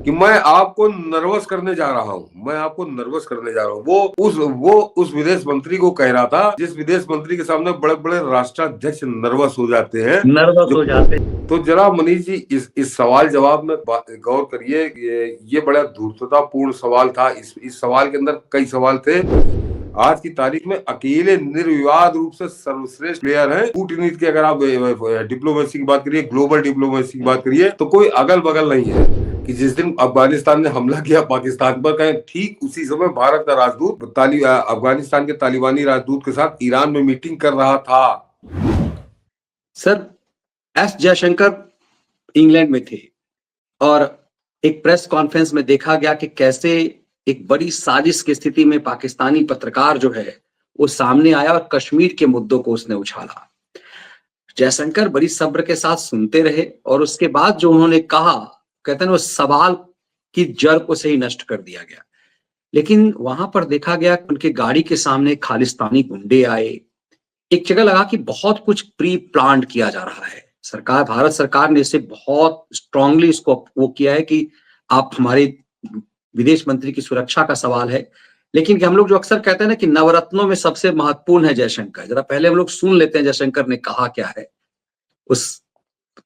कि मैं आपको नर्वस करने जा रहा हूं, मैं आपको नर्वस करने जा रहा हूं। वो उस विदेश मंत्री को कह रहा था जिस विदेश मंत्री के सामने बड़े बड़े राष्ट्राध्यक्ष नर्वस हो जाते हैं, नर्वस हो जाते हैं। तो जरा मनीष जी इस सवाल जवाब में गौर करिए। ये बड़ा धूर्ततापूर्ण सवाल था। इस सवाल के अंदर कई सवाल थे। आज की तारीख में अकेले निर्विवाद रूप से सर्वश्रेष्ठ प्लेयर हैं कूटनीति के। अगर आप डिप्लोमेसी की बात करिए, ग्लोबल डिप्लोमेसी की बात करिए, तो कोई अगल बगल नहीं है। कि जिस दिन अफगानिस्तान ने हमला किया पाकिस्तान पर, कहें ठीक उसी समय भारत का राजदूत अफगानिस्तान के तालिबानी राजदूत के साथ ईरान में मीटिंग कर रहा था। सर, एस जयशंकर इंग्लैंड में थे और एक प्रेस कॉन्फ्रेंस में देखा गया कि कैसे एक बड़ी साजिश की स्थिति में पाकिस्तानी पत्रकार जो है वो सामने आया और कश्मीर के मुद्दों को उसने उछाला। जयशंकर बड़ी सब्र के साथ सुनते रहे और उसके बाद जो उन्होंने कहा, कहते हैं वो सवाल की जड़ को से ही नष्ट कर दिया गया। लेकिन वहां पर देखा गया कि उनके गाड़ी के सामने खालिस्तानी गुंडे आए। एक जगह लगा कि बहुत कुछ प्री प्लान्ड किया जा रहा है। भारत सरकार ने इसे बहुत स्ट्रांगली इसको वो किया है कि आप हमारे विदेश मंत्री की सुरक्षा का सवाल है। लेकिन कि हम लोग जो अक्सर कहते हैं ना कि नवरत्नों में सबसे महत्वपूर्ण है जयशंकर, जरा पहले हम लोग सुन लेते हैं जयशंकर ने कहा क्या है, उस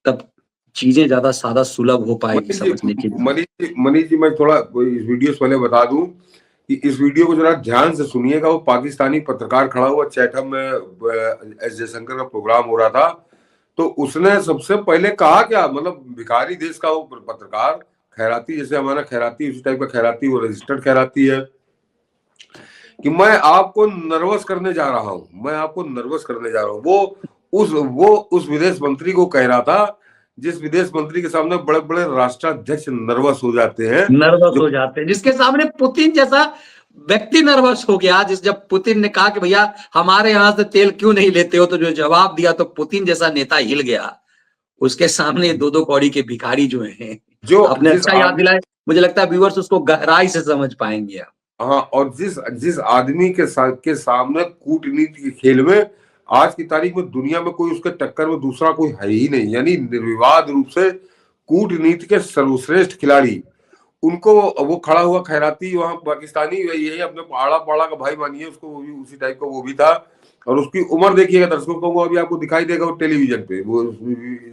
तब चीजें ज्यादा सादा सुलभ हो पाएगी समझने के लिए। मनीष जी मैं थोड़ा इस वीडियो से पहले बता दूं कि इस वीडियो को जरा ध्यान से सुनिएगा। वो पाकिस्तानी पत्रकार खड़ा हुआ चैथम में एस जयशंकर का प्रोग्राम हो रहा था, तो उसने सबसे पहले कहा क्या, मतलब भिखारी देश का वो पत्रकार, खैराती, जैसे हमारा खैराती उसी टाइप का खैराती, वो रजिस्टर्ड खैराती है, कि मैं आपको नर्वस करने जा रहा हूं, मैं आपको नर्वस करने जा रहा हूं। वो उस विदेश मंत्री को कह रहा था जिस विदेश मंत्री के सामने बड़े बड़े राष्ट्राध्यक्ष नर्वस हो जाते हैं, जिसके सामने पुतिन जैसा व्यक्ति नर्वस हो गया। जब पुतिन ने कहा कि भैया हमारे यहां से तेल क्यों नहीं लेते हो, तो जो जवाब दिया तो पुतिन जैसा नेता हिल गया। उसके सामने दो कौड़ी के भिखारी जो हैं, जो आपने अच्छा याद दिलाया, मुझे लगता है व्यूअर्स उसको गहराई से समझ पाएंगे। हाँ, और जिस आदमी के सामने कूटनीति के खेल में आज की तारीख में दुनिया में कोई उसके टक्कर में दूसरा कोई है ही नहीं, यानी निर्विवाद रूप से कूटनीति के सर्वश्रेष्ठ खिलाड़ी, उनको वो खड़ा हुआ खैराती वहां पाकिस्तानी, यही अपने पहाड़ा पहाड़ा का भाई मानिए उसको, वो भी उसी टाइप का वो भी था। और उसकी उम्र देखिएगा दर्शकों को, वो अभी आपको दिखाई देगा वो टेलीविजन पे, वो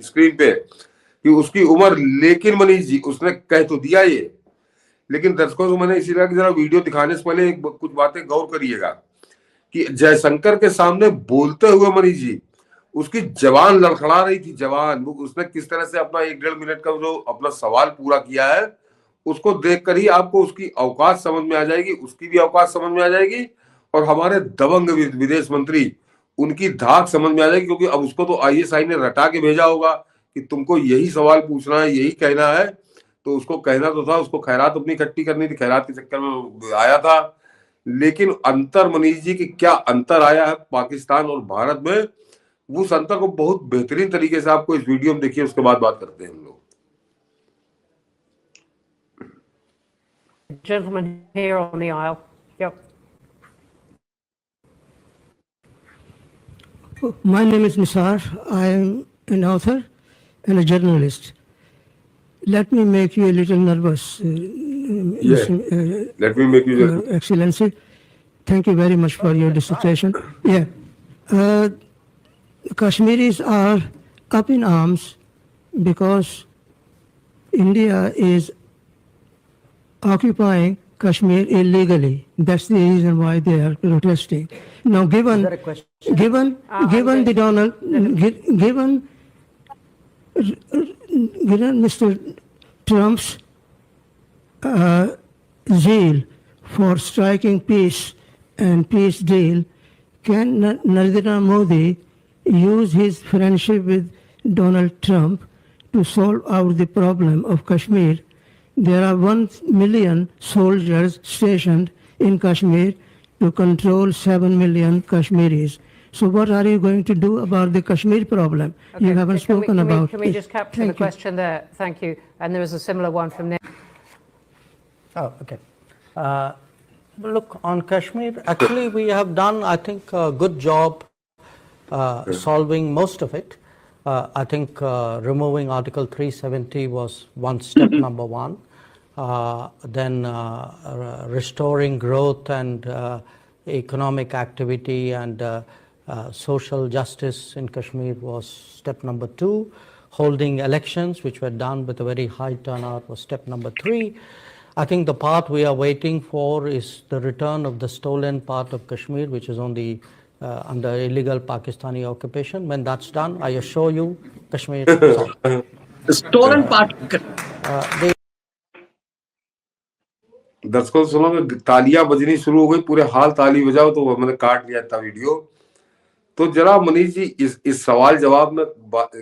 स्क्रीन पे कि उसकी उम्र। लेकिन मनीष जी उसने कह तो दिया ये, लेकिन दर्शकों को मैंने इसीलिए जरा वीडियो दिखाने से पहले कुछ बातें गौर करिएगा कि जयशंकर के सामने बोलते हुए मनीष जी उसकी जवान लड़खड़ा रही थी, जवान। उसने किस तरह से अपना 1-1.5 मिनट का जो अपना सवाल पूरा किया है, उसको देखकर ही आपको उसकी औकात समझ में आ जाएगी, उसकी भी औकात समझ में आ जाएगी, और हमारे दबंग विदेश मंत्री उनकी धाक समझ में आ जाएगी। क्योंकि अब उसको तो ISI ने रटा के भेजा होगा कि तुमको यही सवाल पूछना है, यही कहना है, तो उसको कहना तो था, उसको खैरात अपनी इकट्ठी करनी थी, खैरात के चक्कर में आया था। लेकिन अंतर मनीष जी की क्या अंतर आया है पाकिस्तान और भारत में, उस अंतर को बहुत बेहतरीन तरीके से आपको इस वीडियो में देखिए, उसके बाद बात करते हैं हम लोग। Gentleman here on the aisle. Yep. My name is Nisar. I am an author and a journalist. Let me make you a little nervous. Let me make you, Your Excellency. Thank you very much for your dissertation. Yeah. Kashmiris are up in arms because India is occupying Kashmir illegally. That's the reason why they are protesting. Now, given Mr. Trump's zeal for striking peace and peace deal, can Narendra Modi use his friendship with Donald Trump to solve out the problem of Kashmir? There are 1 million soldiers stationed in Kashmir to control 7 million Kashmiris. So what are you going to do about the Kashmir problem? Okay, you haven't spoken about it. Can we just capture the question there? Thank you. And there was a similar one from Nick. Oh, okay. Look, on Kashmir, actually we have done, I think, a good job solving most of it. I think removing Article 370 was one step, number one. then restoring growth and economic activity and social justice in Kashmir was step number 2. Holding elections, which were done with a very high turnout, was step number 3. I think the part we are waiting for is the return of the stolen part of Kashmir, which is on the under illegal Pakistani occupation. When that's done, I assure you, Kashmir is solved. The stolen part. दर्शकों सुनो, तालियां बजनी शुरू हो गई, पूरे हाल ताली बजाओ, तो मैंने काट लिया था वीडियो। तो जरा मनीष जी इस सवाल जवाब में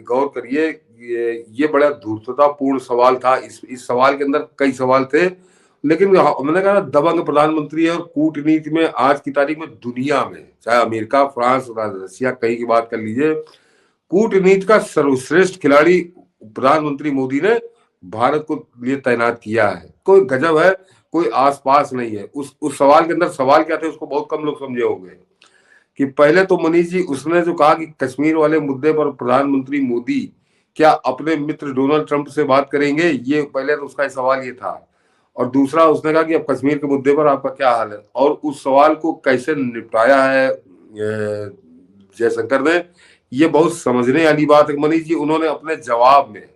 गौर करिए। ये बड़ा धूर्ततापूर्ण सवाल था। इस सवाल के अंदर कई सवाल थे, लेकिन मैंने कहा दबंग प्रधानमंत्री है, और कूटनीति में आज की तारीख में दुनिया में, चाहे अमेरिका, फ्रांस, रशिया, कहीं की बात कर लीजिए, कूटनीति का सर्वश्रेष्ठ खिलाड़ी प्रधानमंत्री मोदी ने भारत को लिए तैनात किया है। कोई गजब है, कोई आसपास नहीं है। उस सवाल के अंदर सवाल क्या थे उसको बहुत कम लोग समझे होंगे। कि पहले तो मनीष जी उसने जो कहा कि कश्मीर वाले मुद्दे पर प्रधानमंत्री मोदी क्या अपने मित्र डोनाल्ड ट्रंप से बात करेंगे, ये पहले तो उसका सवाल ये था। और दूसरा उसने कहा कि अब कश्मीर के मुद्दे पर आपका क्या हाल है, और उस सवाल को कैसे निपटाया है जयशंकर ने, ये बहुत समझने वाली बात है मनीष जी। उन्होंने अपने जवाब में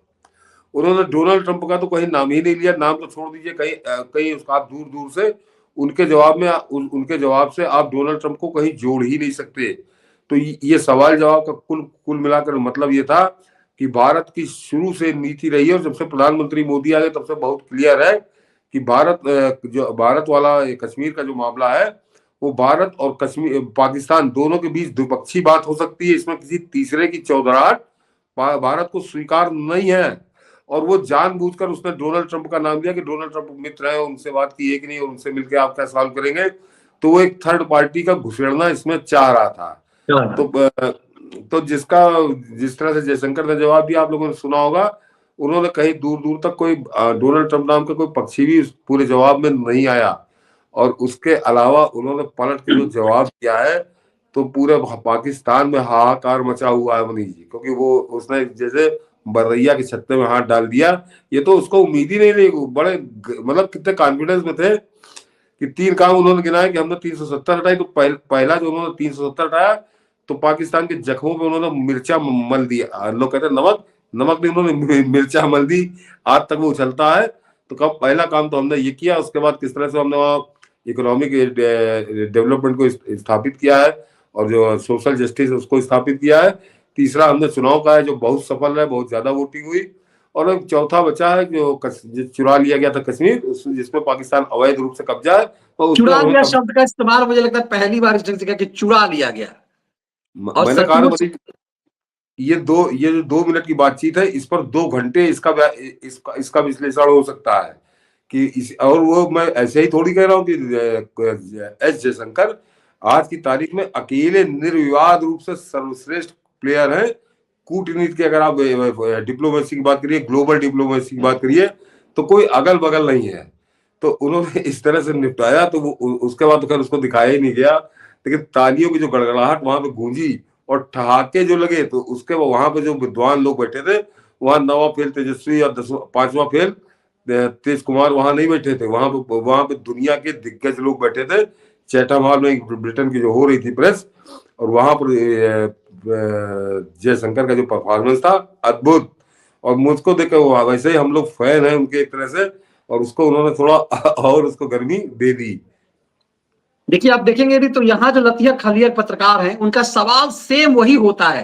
उन्होंने डोनाल्ड ट्रंप का तो कहीं नाम ही नहीं लिया, नाम तो छोड़ दीजिए, कहीं उसका दूर दूर से उनके जवाब से आप डोनाल्ड ट्रंप को कहीं जोड़ ही नहीं सकते। तो ये सवाल जवाब का कुल मिलाकर मतलब ये था कि भारत की शुरू से नीति रही है, और जब से प्रधानमंत्री मोदी आ गए तब से बहुत क्लियर है कि भारत वाला कश्मीर का जो मामला है वो भारत और कश्मीर पाकिस्तान दोनों के बीच द्विपक्षीय बात हो सकती है। इसमें किसी तीसरे की चौधराहट भारत को स्वीकार नहीं है। और वो जानबूझकर उसने डोनाल्ड ट्रंप का नाम लिया कि डोनाल्ड ट्रंप मित्र है, उनसे बात की है कि नहीं, और उनसे मिलकर आप क्या सॉल्व करेंगे। तो वो एक थर्ड पार्टी का घुसेड़ना इसमें चाह रहा था। तो जिस तरह से जयशंकर ने जवाब दिया, आप लोगों ने सुना होगा, उन्होंने कहीं दूर दूर तक कोई डोनाल्ड ट्रंप नाम का कोई पक्षी भी पूरे जवाब में नहीं आया। और उसके अलावा उन्होंने पलट के जो जवाब दिया है, तो पूरे पाकिस्तान में हाहाकार मचा हुआ है मनीष जी, क्योंकि वो उसने जैसे बरैया के छत्ते में हाथ डाल दिया। ये तो उसको उम्मीद ही नहीं रही। बड़े मतलब कितने कॉन्फिडेंस में थे कि 3 काम उन्होंने गिनाया कि हमने 370 हटाई। तो पहला जो उन्होंने 370 हटाया, तो पाकिस्तान के जख्मों पे उन्होंने मिर्चा मल दिया। लोग कहते हैं नमक नहीं, उन्होंने मिर्चा मल दी, आज तक वो उछलता है। तो कब पहला काम तो हमने ये किया। उसके बाद किस तरह से हमने वहाँ इकोनॉमिक डेवलपमेंट को स्थापित किया है, और जो सोशल जस्टिस उसको स्थापित किया है। तीसरा हमने चुनाव का है जो बहुत सफल रहा, बहुत ज्यादा वोटिंग हुई। और एक चौथा बचा है जो चुरा लिया गया था कश्मीर, जिसमें पाकिस्तान अवैध रूप से कब्जा है। तो चुरा लिया शब्द का इस्तेमाल मुझे लगता है पहली बार इस ढंग से किया कि चुरा लिया गया। मैंने कहा ये जो 2 मिनट की बातचीत है, इस पर 2 घंटे इसका विश्लेषण हो सकता है कि और वो मैं ऐसे ही थोड़ी कह रहा हूँ कि एस जयशंकर आज की तारीख में अकेले निर्विवाद रूप से सर्वश्रेष्ठ प्लेयर है कूटनीति के। अगर आप डिप्लोमेसी की बात करिए, ग्लोबल डिप्लोमेसी की बात करिए, तो कोई अगल बगल नहीं है। तो उन्होंने इस तरह से निपटाया। तो वो उसके बाद तो खैर उसको दिखाया ही नहीं गया, लेकिन तालियों की जो गड़गड़ाहट वहां पे गूंजी और ठहाके जो लगे, तो उसके वहां पे जो विद्वान लोग बैठे थे, वहां 9वां फेल तेजस्वी और 5वां फेल तेज कुमार वहां नहीं बैठे थे। वहां पे दुनिया के दिग्गज लोग बैठे थे। चैथम हॉल में ब्रिटेन की जो हो रही थी प्रेस, और वहां पर जयशंकर का जो परफॉर्मेंस था अद्भुत। और मुझको देखकर वैसे ही हम लोग फैन हैं उनके एक तरह से, और उसको उन्होंने थोड़ा और उसको गर्मी दे दी। देखिए आप देखेंगे यदि तो यहाँ जो लतिया खलियर पत्रकार हैं उनका सवाल सेम वही होता है।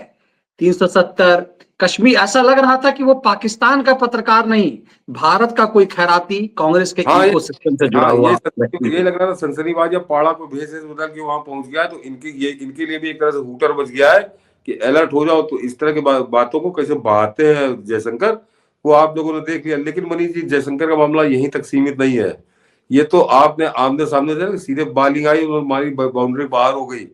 370 कश्मीर, ऐसा लग रहा था कि वो पाकिस्तान का पत्रकार नहीं, भारत का कोई खैराती कांग्रेस के इकोसिस्टम से जुड़ा हुआ। ये लग रहा था सनसनीबाज या पाड़ा को भेष बदल के वहां पहुंच गया। तो इनके लिए भी एक तरह से हूटर बच गया है कि अलर्ट हो जाओ। तो इस तरह की बातों को कैसे बहाते हैं जयशंकर, वो आप लोगों ने देख लिया। लेकिन मनीष जी, जयशंकर का मामला यहीं तक सीमित नहीं है। ये तो आपने आमने सामने से सीधे बॉलिंग आई और हमारी बाउंड्री बाहर हो गई।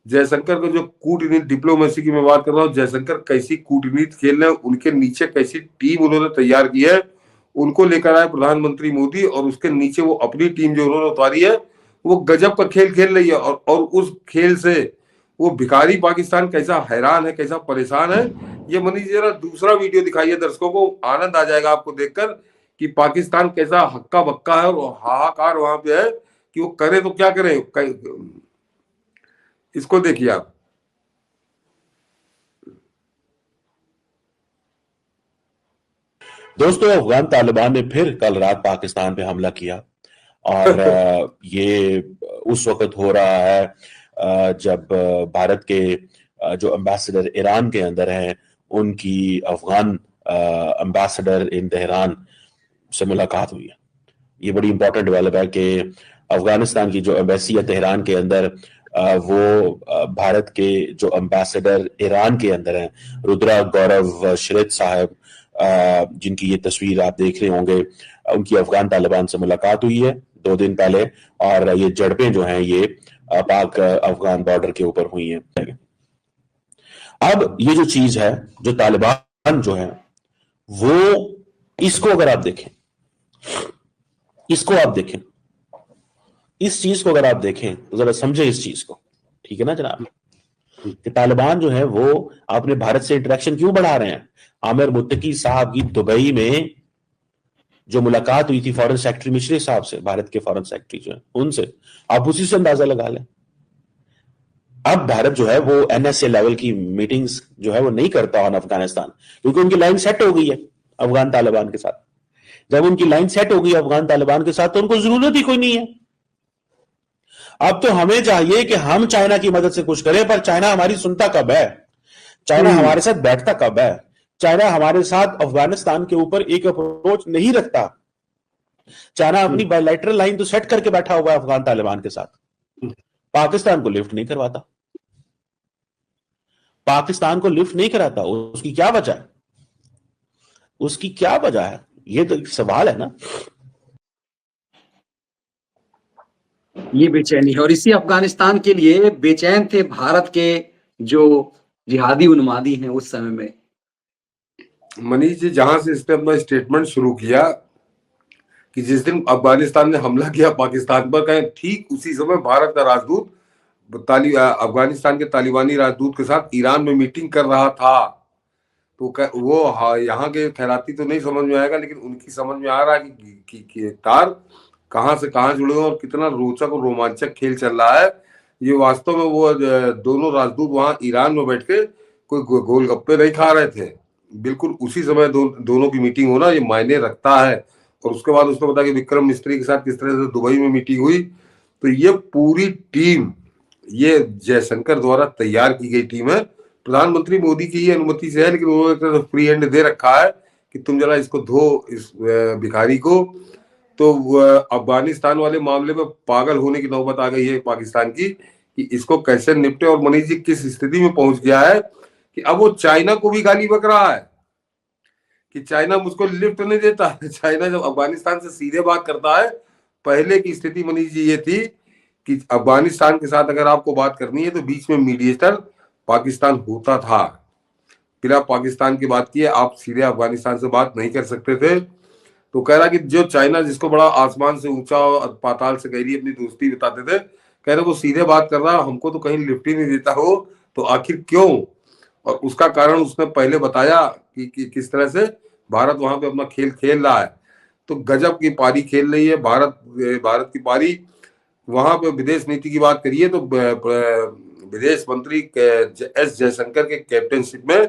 जयशंकर को जो कूटनीति डिप्लोमेसी की मैं बात कर रहा हूँ, जयशंकर कैसी कूटनीति खेल रहे हैं, उनके नीचे कैसी टीम उन्होंने तैयार की है, उनको लेकर आए प्रधानमंत्री मोदी, और उसके नीचे वो अपनी टीम जो उन्होंने उतारी है, वो गजब का खेल खेल रही है। और उस खेल से वो भिखारी पाकिस्तान कैसा हैरान है, कैसा परेशान है। ये मनीष जरा दूसरा वीडियो दिखाइए दर्शकों को, आनंद आ जाएगा आपको देखकर कि पाकिस्तान कैसा हक्का बक्का है और हाहाकार वहां पे है कि वो करे तो क्या करे। इसको देखिए आप। दोस्तों, अफगान तालिबान ने फिर कल रात पाकिस्तान पे हमला किया और ये उस वक्त हो रहा है जब भारत के जो एम्बेसडर ईरान के अंदर हैं उनकी अफगान एम्बेसडर इन तेहरान से मुलाकात हुई है। ये बड़ी इंपॉर्टेंट डेवलप है कि अफगानिस्तान की जो एम्बेसी है तेहरान के अंदर वो भारत के जो एम्बेसडर ईरान के अंदर हैं रुद्रा गौरव श्रेत साहब, जिनकी ये तस्वीर आप देख रहे होंगे, उनकी अफगान तालिबान से मुलाकात हुई है 2 दिन पहले और ये झड़पें जो हैं ये पाक अफगान बॉर्डर के ऊपर हुई हैं। अब ये जो चीज है, जो तालिबान जो है वो, इसको अगर आप देखें, इसको आप देखें, इस चीज को अगर आप देखें तो जरा समझे इस चीज को, ठीक है ना जनाब, कि तालिबान जो है वो अपने भारत से इंटरेक्शन क्यों बढ़ा रहे हैं। आमिर मुत्तकी साहब की दुबई में जो मुलाकात हुई थी फॉरेन सेक्रेटरी मिश्री साहब से, भारत के फॉरेन सेक्रेटरी जो है उनसे, आप उसी से अंदाजा लगा लें। अब भारत जो है वो एनएसए लेवल की मीटिंग्स जो है वो नहीं करता ऑन अफगानिस्तान, क्योंकि उनकी लाइन सेट हो गई है अफगान तालिबान के साथ। जब उनकी लाइन सेट हो गई अफगान तालिबान के साथ तो उनको जरूरत ही कोई नहीं है। अब तो हमें चाहिए कि हम चाइना की मदद से कुछ करें, पर चाइना हमारी सुनता कब है, चाइना हमारे साथ बैठता कब है। चाइना हमारे साथ अफगानिस्तान के ऊपर एक अप्रोच नहीं रखता। चाइना अपनी बायलैटरल लाइन तो सेट करके बैठा हुआ है अफगान तालिबान के साथ, पाकिस्तान को लिफ्ट नहीं करवाता, पाकिस्तान को लिफ्ट नहीं कराता। उसकी क्या वजह है, उसकी क्या वजह है, ये तो एक सवाल है ना। ये बेचैनी है और इसी अफगानिस्तान के लिए बेचैन थे भारत के जो जिहादी उन्मादी हैं उस समय में। मनीष जी, जहां से इसने अपना स्टेटमेंट शुरू किया कि जिस दिन अफगानिस्तान ने हमला किया पाकिस्तान पर, कहें ठीक उसी समय भारत का राजदूत अफगानिस्तान के तालिबानी राजदूत के साथ ईरान में मीटिंग कर रहा था। तो वो यहाँ के खैराती तो नहीं समझ में आएगा, लेकिन उनकी समझ में आ रहा है कि तार कहां से कहां जुड़े और कितना रोचक और रोमांचक खेल चल रहा है। ये वास्तव में वो दोनों राजदूत वहां ईरान में बैठ के कोई गोलगप्पे नहीं खा रहे थे, बिल्कुल उसी समय दोनों की मीटिंग होना ये मायने रखता है। और उसके बाद उसने बताया कि विक्रम मिस्त्री के साथ किस तरह से दुबई में मीटिंग हुई। तो ये पूरी टीम, ये जयशंकर द्वारा तैयार की गई टीम है। प्रधानमंत्री मोदी की अनुमति से है, लेकिन उन्होंने फ्री हैंड दे रखा है कि तुम जरा इसको धो, इस भिखारी को। तो अफगानिस्तान वाले मामले में पागल होने की नौबत आ गई है पाकिस्तान की कि इसको कैसे निपटे। और मनीष जी किस स्थिति में पहुंच गया है कि अब वो चाइना को भी गाली बक रहा है कि चाइना मुझको लिफ्ट नहीं देता। चाइना जब अफगानिस्तान से सीधे बात करता है, पहले की स्थिति मनीष जी ये थी कि अफगानिस्तान के साथ अगर आपको बात करनी है तो बीच में मीडिएटर पाकिस्तान होता था। फिर आप पाकिस्तान की बात की है, आप सीधे अफगानिस्तान से बात नहीं कर सकते थे। तो कह रहा कि जो चाइना जिसको बड़ा आसमान से ऊंचा और पाताल से गहरी अपनी दोस्ती बताते थे, कह रहे वो सीधे बात कर रहा, हमको तो कहीं लिफ्ट ही नहीं देता हो, तो आखिर क्यों। और उसका कारण उसने पहले बताया कि किस तरह से भारत वहां पे अपना खेल खेल रहा है। तो गजब की पारी खेल रही है भारत की पारी। वहां पे विदेश नीति की बात करिए तो विदेश मंत्री एस जयशंकर के कैप्टनशिप में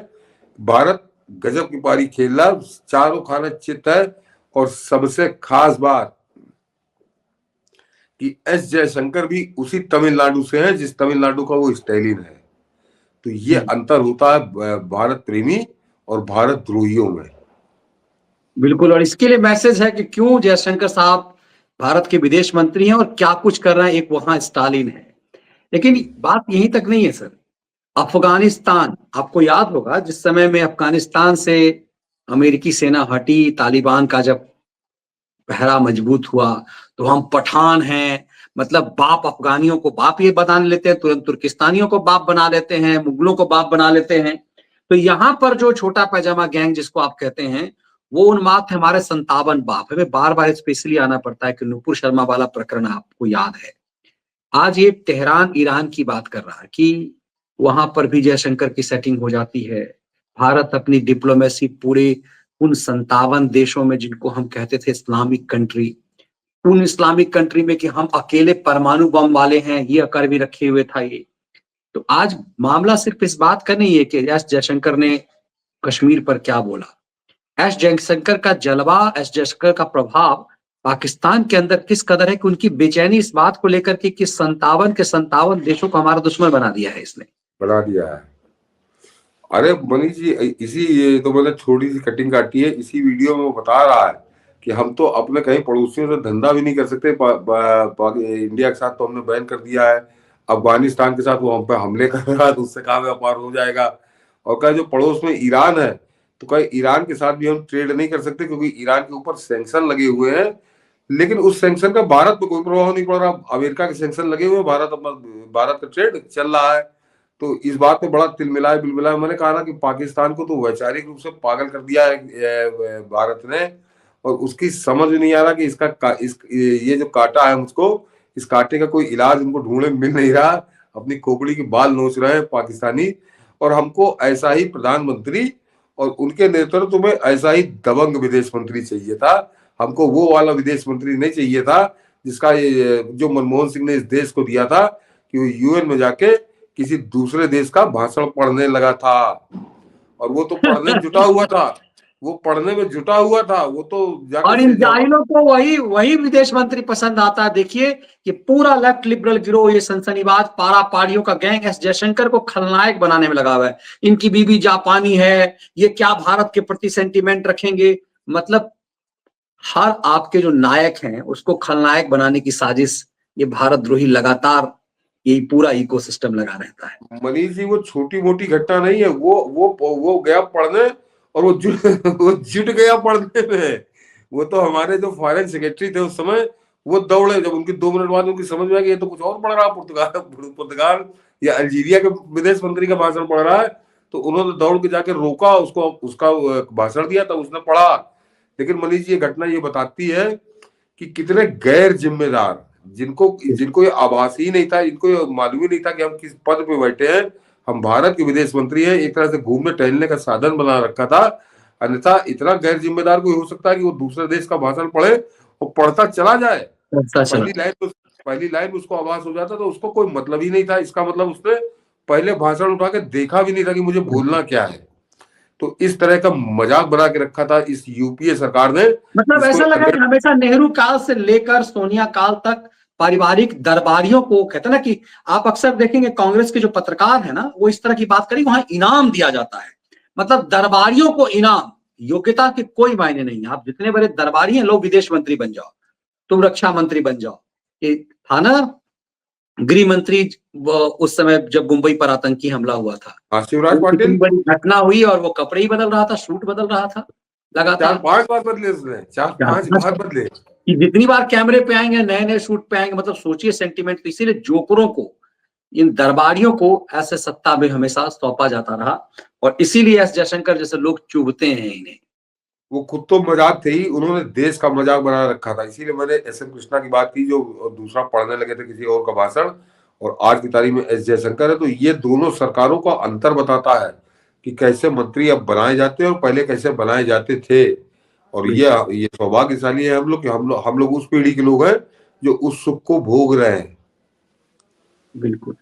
भारत गजब की पारी खेल रहा, चारों खाने चित है। और सबसे खास बात कि एस जयशंकर भी उसी तमिलनाडु से है जिस तमिलनाडु का वो स्टैलिन है। तो ये अंतर होता है भारत प्रेमी और भारत द्रोहियों में। बिल्कुल, और इसके लिए मैसेज है कि क्यों जयशंकर साहब भारत के विदेश मंत्री हैं और क्या कुछ कर रहे हैं, एक वहां स्टालिन है। लेकिन बात यहीं तक नहीं है सर। अफगानिस्तान, आपको याद होगा जिस समय में अफगानिस्तान से अमेरिकी सेना हटी, तालिबान का जब पहरा मजबूत हुआ, तो हम पठान हैं, मतलब बाप अफगानियों को बाप ये बना लेते हैं, तुरंत तुर्किस्तानियों को बाप बना लेते हैं, मुगलों को बाप बना लेते हैं। तो यहां पर जो छोटा पैजामा गैंग जिसको आप कहते हैं, वो उन्माद थे हमारे 57 बाप। हमें बार बार स्पेशली आना पड़ता है कि नुपुर शर्मा वाला प्रकरण आपको याद है। आज ये तेहरान ईरान की बात कर रहा है कि वहां पर भी जयशंकर की सेटिंग हो जाती है। भारत अपनी डिप्लोमेसी पूरे उन 57 देशों में जिनको हम कहते थे इस्लामिक कंट्री, उन इस्लामिक कंट्री में कि हम अकेले परमाणु बम वाले हैं, ये अकर भी रखे हुए था ये। तो आज मामला सिर्फ इस बात का नहीं है कि एस जयशंकर ने कश्मीर पर क्या बोला। एस जयशंकर का जलवा, एस जयशंकर का प्रभाव पाकिस्तान के अंदर किस कदर है कि उनकी बेचैनी इस बात को लेकर के कि 57 के 57 देशों को हमारा दुश्मन बना दिया है इसने। बना दिया है। अरे मनीष जी, इसी ये तो मैंने छोटी सी कटिंग काटी है, इसी वीडियो में वो बता रहा है कि हम तो अपने कहीं पड़ोसियों से धंधा भी नहीं कर सकते। इंडिया के साथ तो हमने बैन कर दिया है, अफगानिस्तान के साथ वो हम पे हमले कर रहा है तो उससे कहाँ व्यापार हो जाएगा। और कहीं जो पड़ोस में ईरान है तो कहीं ईरान के साथ भी हम ट्रेड नहीं कर सकते क्योंकि ईरान के ऊपर सैंक्शन लगे हुए हैं। लेकिन उस सैंक्शन का भारत पे कोई प्रभाव नहीं पड़ रहा। अमेरिका के सैंक्शन लगे हुए, भारत का ट्रेड चल रहा है। तो इस बात में बड़ा तिलमिलाए बिलमिलाए। मैंने कहा ना कि पाकिस्तान को तो वैचारिक रूप से पागल कर दिया है भारत ने, और उसकी समझ नहीं आ रहा कि ये जो काटा है मुझको, इस कांटे का कोई इलाज उनको ढूंढने मिल नहीं रहा। अपनी खोपड़ी की बाल नोच रहे हैं पाकिस्तानी। और हमको ऐसा ही प्रधानमंत्री और उनके नेतृत्व में ऐसा ही दबंग विदेश मंत्री चाहिए था। हमको वो वाला विदेश मंत्री नहीं चाहिए था जिसका जो मनमोहन सिंह ने इस देश को दिया था कि वो यूएन में जाके किसी दूसरे देश का भाषण पढ़ने लगा था। और वो तो पढ़ने में जुटा हुआ था, वो पढ़ने में जुटा हुआ था। वो तो और इन जाहिलों को वही विदेश मंत्री पसंद आता है। देखिए कि पूरा लेफ्ट लिबरल गिरोह, ये सनसनीबाज पारा पाड़ियों का गैंग एस जयशंकर को खलनायक बनाने में लगा हुआ है। इनकी बीवी जापानी है, ये क्या भारत के प्रति सेंटीमेंट रखेंगे। मतलब हर आपके जो नायक हैं उसको खलनायक बनाने की साजिश ये भारत द्रोही लगातार यही पूरा इकोसिस्टम लगा रहता है। मनीष जी, वो छोटी मोटी घटना नहीं है। वो गया पढ़ने और वो जुट गया पढ़ने में। वो तो हमारे जो फॉरेन सेक्रेटरी थे उस समय, वो दौड़े। जब उनकी 2 मिनट बाद उनकी समझ में आ गई ये तो कुछ और पढ़ रहा है, पुर्तगाल या अल्जीरिया के विदेश मंत्री का भाषण पढ़ रहा है, तो उन्होंने दौड़ के जाके रोका उसको, उसका भाषण दिया था, उसने पढ़ा। लेकिन मनीष जी, ये घटना ये बताती है कि कितने गैर जिम्मेदार, जिनको ये आभास ही नहीं था, इनको ये मालूम ही नहीं था कि हम किस पद पे बैठे हैं। हम भारत के विदेश मंत्री हैं, एक तरह से घूमने टहलने का साधन बना रखा था। अन्यथा इतना गैर जिम्मेदार कोई हो सकता है कि वो दूसरे देश का भाषण पढ़े और पढ़ता चला जाए। पहली लाइन उसको आभास हो जाता तो उसको कोई मतलब ही नहीं था। इसका मतलब उसने पहले भाषण उठा के देखा भी नहीं था कि मुझे बोलना क्या है। तो इस तरह का मजाक बना के रखा था इस यूपीए सरकार ने। मतलब ऐसा लगा कि हमेशा नेहरू काल से लेकर सोनिया काल तक पारिवारिक दरबारियों को, कहते ना कि आप अक्सर देखेंगे कांग्रेस के जो पत्रकार है ना, वो इस तरह की बात करें, वहां इनाम दिया जाता है। मतलब दरबारियों को इनाम, योग्यता के कोई मायने नहीं है। आप जितने बड़े दरबारी हैं, लो विदेश मंत्री बन जाओ, तुम रक्षा मंत्री बन जाओ। ये था ना गृह मंत्री उस समय जब मुंबई पर आतंकी हमला हुआ था, शिवराज पाटिल, बड़ी घटना हुई और वो कपड़े ही बदल रहा था, सूट बदल रहा था लगातार। 4-5 बार बदले उसने, 4-5 बार बदले। कि जितनी बार कैमरे पे आएंगे नए नए सूट पे आएंगे। मतलब सोचिए सेंटीमेंट। तो इसीलिए जोकरों को, इन दरबारियों को ऐसे सत्ता में हमेशा सौंपा जाता रहा, और इसीलिए एस जयशंकर जैसे लोग चुभते हैं इन्हें। वो खुद तो मजाक थे ही, उन्होंने देश का मजाक बना रखा था। इसीलिए मैंने एस.एम. कृष्णा की बात की, जो दूसरा पढ़ने लगे थे किसी और का भाषण, और आज की तारीख में एस जयशंकर है। तो ये दोनों सरकारों का अंतर बताता है कि कैसे मंत्री अब बनाए जाते हैं और पहले कैसे बनाए जाते थे। और ये सौभाग्यशाली है हम लोग कि हम लोग उस पीढ़ी के लोग हैं जो उस सुख को भोग रहे हैं। बिल्कुल।